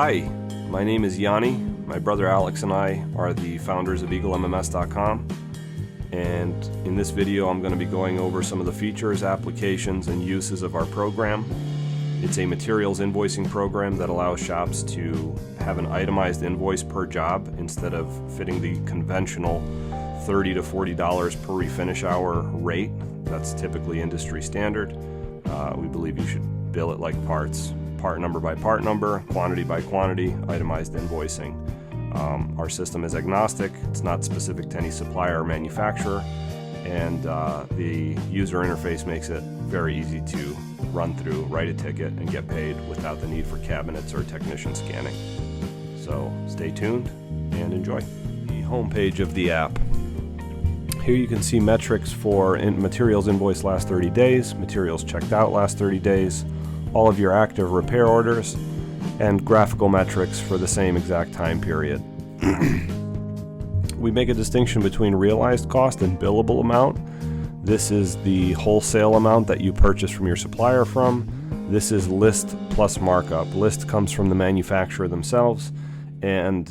Hi, my name is Yanni. My brother Alex and I are the founders of EagleMMS.com, and in this video I'm going to be going over some of the features, applications, and uses of our program. It's a materials invoicing program that allows shops to have an itemized invoice per job instead of fitting the conventional $30 to $40 per refinish hour rate. That's typically industry standard. We believe you should bill it like parts. Part number by part number, quantity by quantity, itemized invoicing. Our system is agnostic. It's not specific to any supplier or manufacturer, and the user interface makes it very easy to run through, write a ticket, and get paid without the need for cabinets or technician scanning. So stay tuned and enjoy. The home page of the app. Here you can see metrics for materials invoiced last 30 days, materials checked out last 30 days, all of your active repair orders, and graphical metrics for the same exact time period. We make a distinction between realized cost and billable amount. This is the wholesale amount that you purchase from your supplier from. This is list plus markup. List comes from the manufacturer themselves, and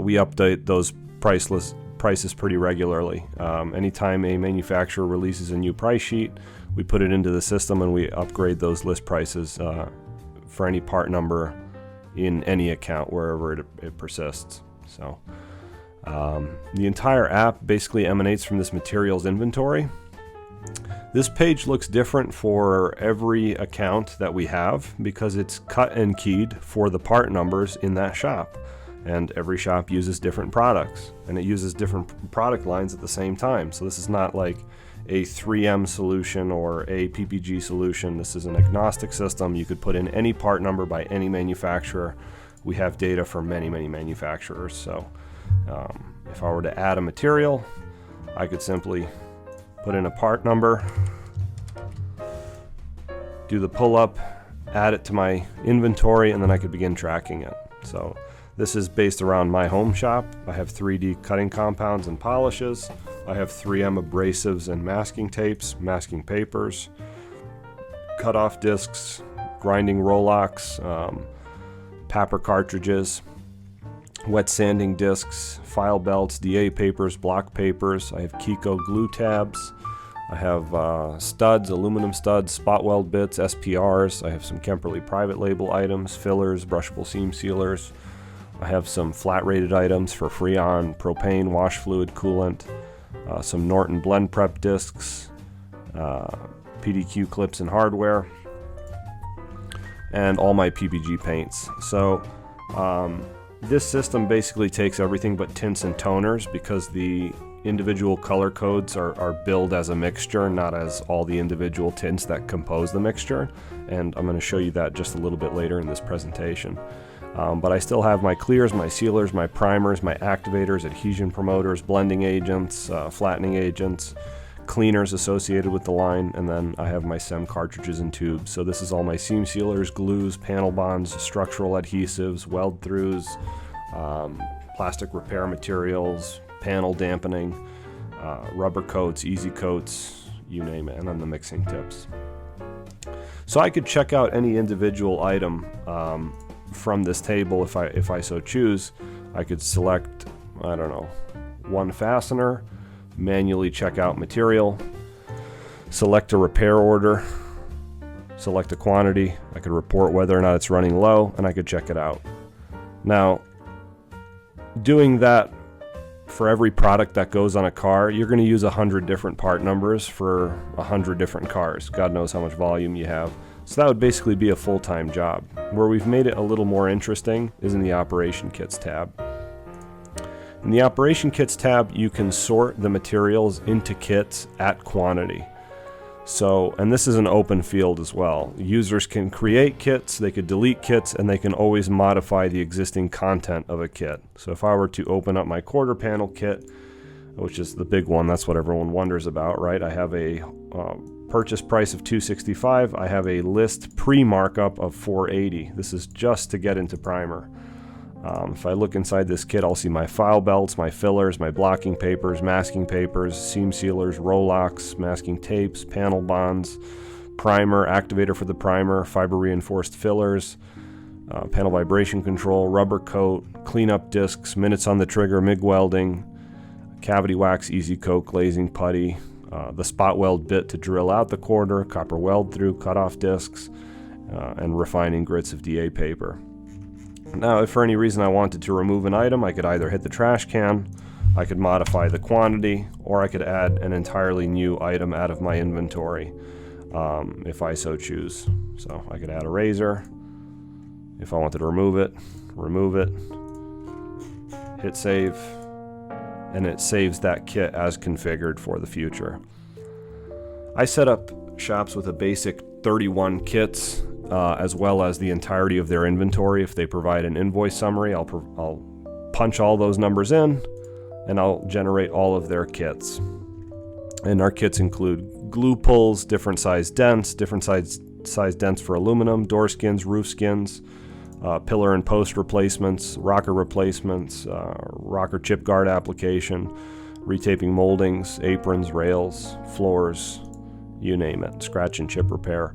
we update those prices pretty regularly. Anytime a manufacturer releases a new price sheet, we put it into the system and we upgrade those list prices for any part number in any account wherever it persists. So the entire app basically emanates from this materials inventory. This page looks different for every account that we have because it's cut and keyed for the part numbers in that shop. And every shop uses different products, and it uses different product lines at the same time. So this is not like a 3M solution or a PPG solution. This is an agnostic system. You could put in any part number by any manufacturer. We have data from many manufacturers. So if I were to add a material, I could simply put in a part number, do the pull-up, add it to my inventory, and then I could begin tracking it. So this is based around my home shop. I have 3D cutting compounds and polishes. I have 3M abrasives and masking tapes, masking papers, cut-off discs, grinding Rolox, papper cartridges, wet sanding discs, file belts, DA papers, block papers. I have Kiko glue tabs. I have studs, aluminum studs, spot weld bits, SPRs. I have some Kemperly private label items, fillers, brushable seam sealers. I have some flat rated items for Freon, propane, wash fluid, coolant, some Norton blend prep discs, PDQ clips and hardware, and all my PPG paints. So this system basically takes everything but tints and toners because the individual color codes are billed as a mixture, not as all the individual tints that compose the mixture. And I'm going to show you that just a little bit later in this presentation. But I still have my clears, my sealers, my primers, my activators, adhesion promoters, blending agents, flattening agents, cleaners associated with the line, and then I have my SEM cartridges and tubes. So this is all my seam sealers, glues, panel bonds, structural adhesives, weld throughs, plastic repair materials, panel dampening, rubber coats, easy coats, you name it, and then the mixing tips. So I could check out any individual item from this table if I so choose. I could select, I don't know, one fastener, manually check out material, select a repair order, select a quantity. I could report whether or not it's running low, and I could check it out. Now, doing that for every product that goes on a car, you're going to use 100 different part numbers for 100 different cars. God knows how much volume you have. So that would basically be a full-time job. Where we've made it a little more interesting is in the Operation Kits tab. In the Operation Kits tab, you can sort the materials into kits at quantity. So, and this is an open field as well. Users can create kits, they could delete kits, and they can always modify the existing content of a kit. So if I were to open up my quarter panel kit, which is the big one, that's what everyone wonders about, right? I have a purchase price of $265. I have a list pre-markup of $480. This is just to get into primer. If I look inside this kit, I'll see my file belts, my fillers, my blocking papers, masking papers, seam sealers, Rolox, masking tapes, panel bonds, primer, activator for the primer, fiber reinforced fillers, panel vibration control, rubber coat, cleanup discs, minutes on the trigger, MIG welding, cavity wax, easy coat, glazing, putty, the spot weld bit to drill out the quarter, copper weld through, cutoff discs, and refining grits of DA paper. Now, if for any reason I wanted to remove an item, I could either hit the trash can, I could modify the quantity, or I could add an entirely new item out of my inventory if I so choose. So I could add a razor. If I wanted to remove it, hit save, and it saves that kit as configured for the future. I set up shops with a basic 31 kits, as well as the entirety of their inventory. If they provide an invoice summary, I'll punch all those numbers in, and I'll generate all of their kits. And our kits include glue pulls, different size dents, different size dents for aluminum, door skins, roof skins, pillar and post replacements, rocker replacements, rocker chip guard application, retaping moldings, aprons, rails, floors, you name it, scratch and chip repair.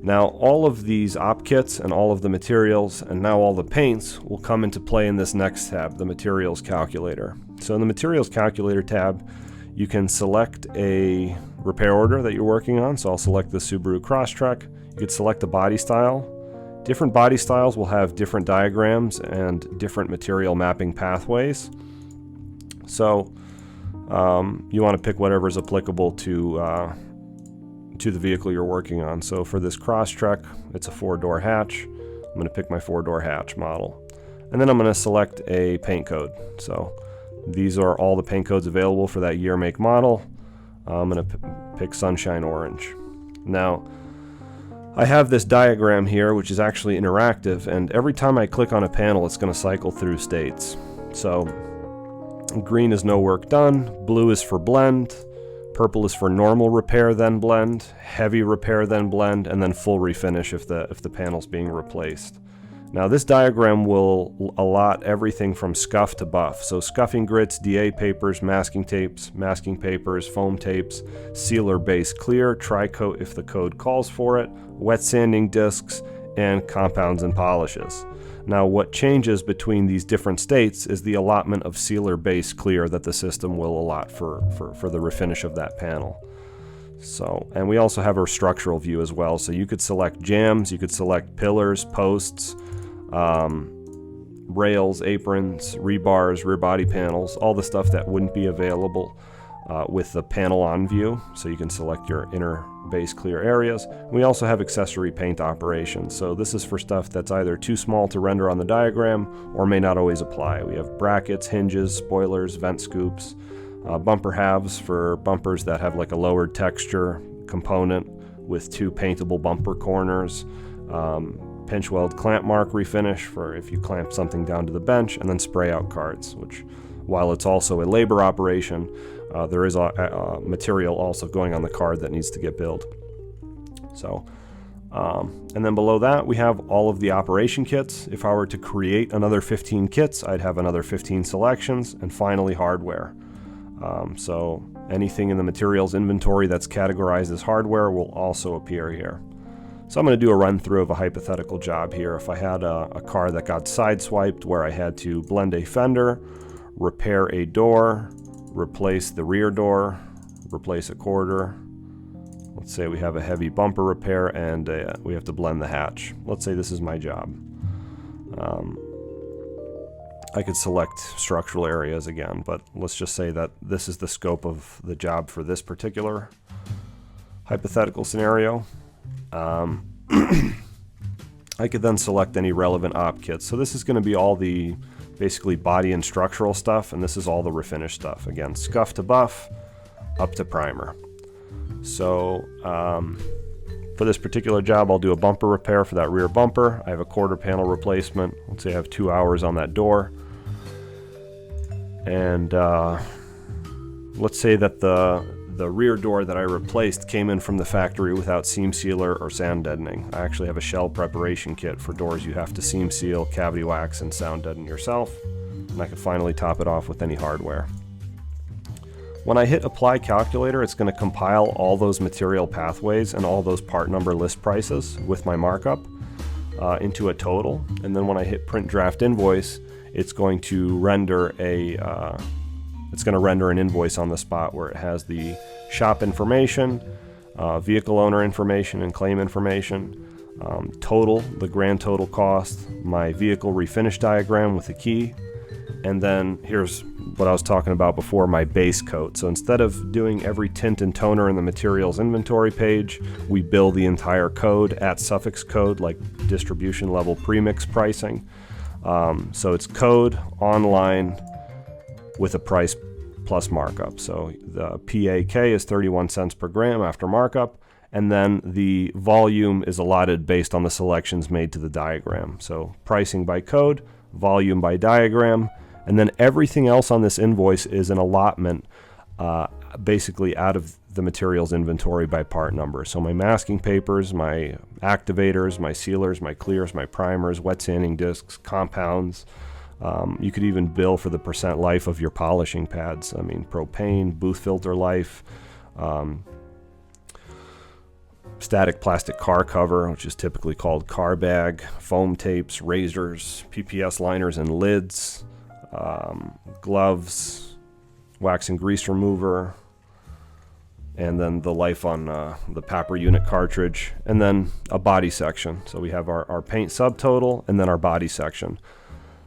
Now, all of these op kits and all of the materials and now all the paints will come into play in this next tab, the materials calculator. So in the materials calculator tab, you can select a repair order that you're working on. So I'll select the Subaru Crosstrek. You could select a body style. Different body styles will have different diagrams and different material mapping pathways. So you want to pick whatever is applicable to the vehicle you're working on. So for this Crosstrek, it's a 4-door hatch. I'm going to pick my 4-door hatch model. And then I'm going to select a paint code. So these are all the paint codes available for that year, make, model. I'm going to pick Sunshine Orange. Now, I have this diagram here, which is actually interactive, and every time I click on a panel, it's going to cycle through states. So green is no work done, blue is for blend, purple is for normal repair then blend, heavy repair then blend, and then full refinish if the panel's being replaced. Now this diagram will allot everything from scuff to buff. So scuffing grits, DA papers, masking tapes, masking papers, foam tapes, sealer base clear, tri-coat if the code calls for it, wet sanding discs, and compounds and polishes. Now what changes between these different states is the allotment of sealer base clear that the system will allot for the refinish of that panel. So, and we also have our structural view as well. So you could select jambs, you could select pillars, posts, rails, aprons, rebars, rear body panels, all the stuff that wouldn't be available with the panel on view. So you can select your inner base clear areas. We also have accessory paint operations. So this is for stuff that's either too small to render on the diagram or may not always apply. We have brackets, hinges, spoilers, vent scoops, bumper halves for bumpers that have like a lowered texture component with 2 paintable bumper corners, pinch weld clamp mark refinish for if you clamp something down to the bench, and then spray out cards, which while it's also a labor operation, there is a material also going on the card that needs to get billed. So, and then below that we have all of the operation kits. If I were to create another 15 kits, I'd have another 15 selections, and finally hardware. So anything in the materials inventory that's categorized as hardware will also appear here. So I'm going to do a run through of a hypothetical job here. If I had a car that got sideswiped where I had to blend a fender, repair a door, replace the rear door, replace a quarter. Let's say we have a heavy bumper repair and we have to blend the hatch. Let's say this is my job. I could select structural areas again, but let's just say that this is the scope of the job for this particular hypothetical scenario. I could then select any relevant op kits. So this is going to be all the basically body and structural stuff, and this is all the refinish stuff. Again, scuff to buff, up to primer. So for this particular job, I'll do a bumper repair for that rear bumper. I have a quarter panel replacement. Let's say I have 2 hours on that door. And let's say that the rear door that I replaced came in from the factory without seam sealer or sound deadening. I actually have a shell preparation kit for doors you have to seam seal, cavity wax, and sound deaden yourself. And I could finally top it off with any hardware. When I hit apply calculator, it's going to compile all those material pathways and all those part number list prices with my markup. into a total, and then when I hit print draft invoice, it's going to render an invoice on the spot where it has the shop information, vehicle owner information and claim information, total, the grand total cost, my vehicle refinish diagram with the key, and then here's what I was talking about before, my base coat. So instead of doing every tint and toner in the materials inventory page, we bill the entire code at suffix code, like distribution level premix pricing. So it's code online with a price plus markup. So the PAK is 31 cents per gram after markup, and then the volume is allotted based on the selections made to the diagram. So pricing by code, volume by diagram, and then everything else on this invoice is an allotment basically out of the materials inventory by part number. So my masking papers, my activators, my sealers, my clears, my primers, wet sanding discs, compounds. You could even bill for the % life of your polishing pads. I mean, propane, booth filter life, static plastic car cover, which is typically called car bag, foam tapes, razors, PPS liners and lids, gloves, wax and grease remover, and then the life on the Papper unit cartridge, and then a body section. So we have our paint subtotal and then our body section.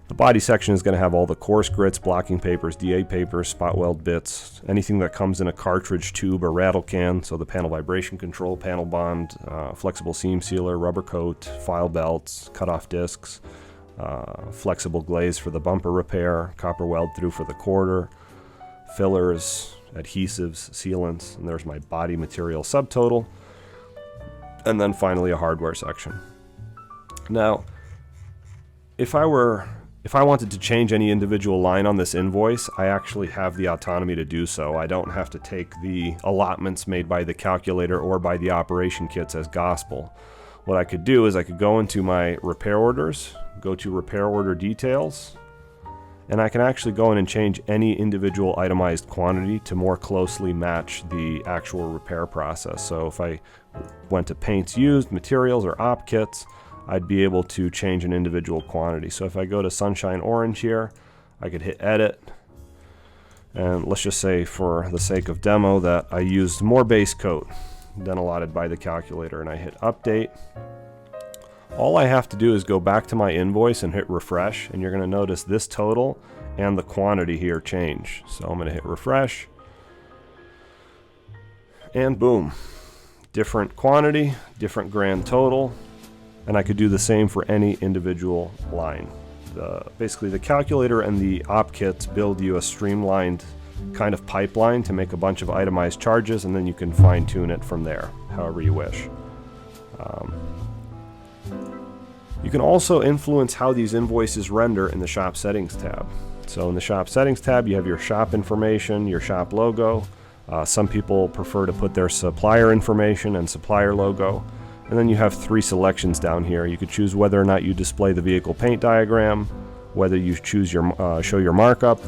The body section is going to have all the coarse grits, blocking papers, DA papers, spot weld bits, anything that comes in a cartridge tube or rattle can, so the panel vibration control, panel bond, flexible seam sealer, rubber coat, file belts, cut-off discs, flexible glaze for the bumper repair, copper weld through for the quarter, fillers, adhesives, sealants, and there's my body material subtotal, and then finally a hardware section. Now, if I wanted to change any individual line on this invoice, I actually have the autonomy to do so. I don't have to take the allotments made by the calculator or by the operation kits as gospel. What I could do is I could go into my repair orders, go to repair order details, and I can actually go in and change any individual itemized quantity to more closely match the actual repair process. So if I went to paints used, materials, or op kits, I'd be able to change an individual quantity. So if I go to Sunshine Orange here, I could hit edit, and let's just say for the sake of demo that I used more base coat than allotted by the calculator, and I hit update. All I have to do is go back to my invoice and hit refresh, and you're going to notice this total and the quantity here change. So I'm going to hit refresh, and boom, different quantity, different grand total, and I could do the same for any individual line. Basically the calculator and the op kits build you a streamlined kind of pipeline to make a bunch of itemized charges, and then you can fine tune it from there however you wish. You can also influence how these invoices render in the Shop Settings tab. So in the Shop Settings tab, you have your shop information, your shop logo. Some people prefer to put their supplier information and supplier logo. And then you have 3 selections down here. You could choose whether or not you display the vehicle paint diagram, whether you choose your show your markup,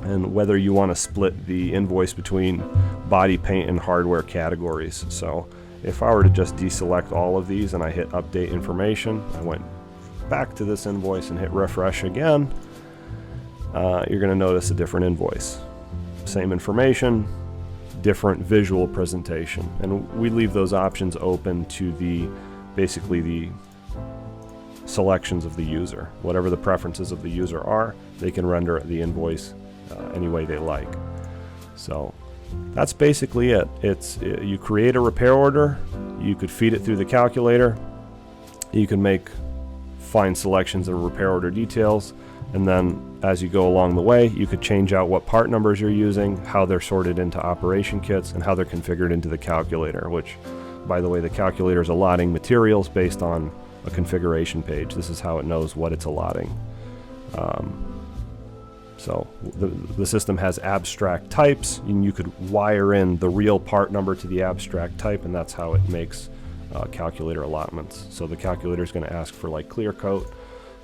and whether you want to split the invoice between body, paint, and hardware categories. So if I were to just deselect all of these and I hit update information, I went back to this invoice and hit refresh again, you're going to notice a different invoice. Same information, different visual presentation. And we leave those options open to basically the selections of the user. Whatever the preferences of the user are, they can render the invoice any way they like. So that's basically it. You create a repair order, you could feed it through the calculator, you can make fine selections of repair order details, and then as you go along the way, you could change out what part numbers you're using, how they're sorted into operation kits, and how they're configured into the calculator, which, by the way, the calculator is allotting materials based on a configuration page. This is how it knows what it's allotting. So the system has abstract types, and you could wire in the real part number to the abstract type, and that's how it makes calculator allotments. So the calculator is going to ask for like clear coat,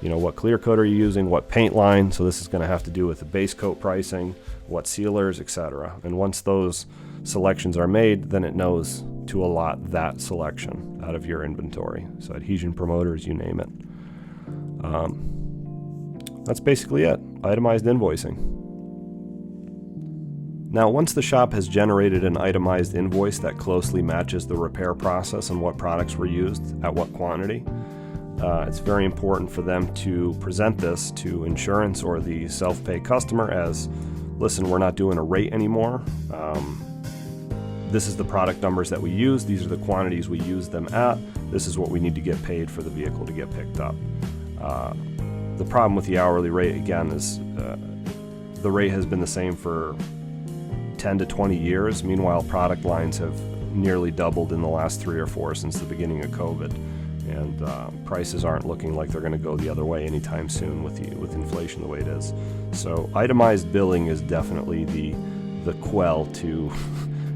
what clear coat are you using, what paint line, so this is going to have to do with the base coat pricing, what sealers, etc. And once those selections are made, then it knows to allot that selection out of your inventory. So adhesion promoters, you name it. That's basically it. Itemized invoicing. Now, once the shop has generated an itemized invoice that closely matches the repair process and what products were used at what quantity, it's very important for them to present this to insurance or the self-pay customer as, listen, we're not doing a rate anymore. This is the product numbers that we use. These are the quantities we use them at. This is what we need to get paid for the vehicle to get picked up. The problem with the hourly rate, again, is the rate has been the same for 10 to 20 years. Meanwhile, product lines have nearly doubled in the last 3 or 4 since the beginning of COVID. And prices aren't looking like they're going to go the other way anytime soon with inflation the way it is. So itemized billing is definitely the quell to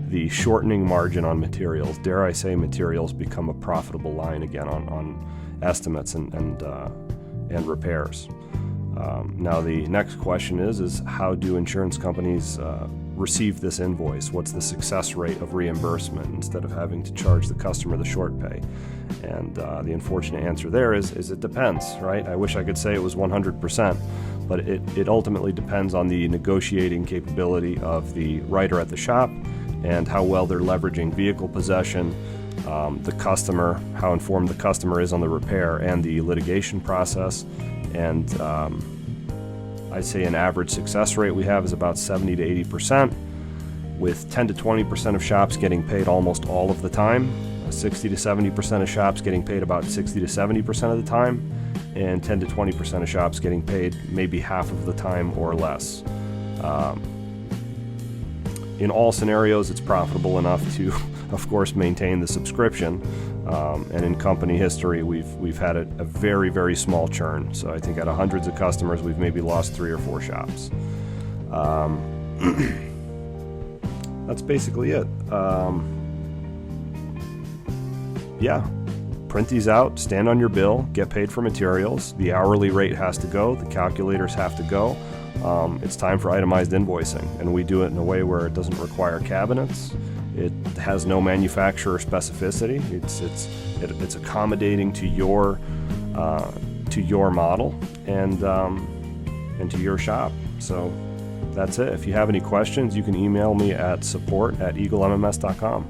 the shortening margin on materials. Dare I say, materials become a profitable line again on estimates and repairs. Now the next question is how do insurance companies receive this invoice? What's the success rate of reimbursement instead of having to charge the customer the short pay? And the unfortunate answer there is it depends, right? I wish I could say it was 100%, but it ultimately depends on the negotiating capability of the writer at the shop and how well they're leveraging vehicle possession, the customer, how informed the customer is on the repair and the litigation process. And I'd say an average success rate we have is about 70 to 80%, with 10 to 20% of shops getting paid almost all of the time, 60 to 70% of shops getting paid about 60 to 70% of the time, and 10 to 20% of shops getting paid maybe half of the time or less. In all scenarios, it's profitable enough to, of course, maintain the subscription. And in company history, we've had a very, very small churn. So I think out of hundreds of customers, we've maybe lost 3 or 4 shops. That's basically it. Yeah, print these out, stand on your bill, get paid for materials. The hourly rate has to go. The calculators have to go. It's time for itemized invoicing, and we do it in a way where it doesn't require cabinets. It has no manufacturer specificity. It's accommodating to your model and to your shop. So that's it. If you have any questions, you can email me at support@EagleMMS.com.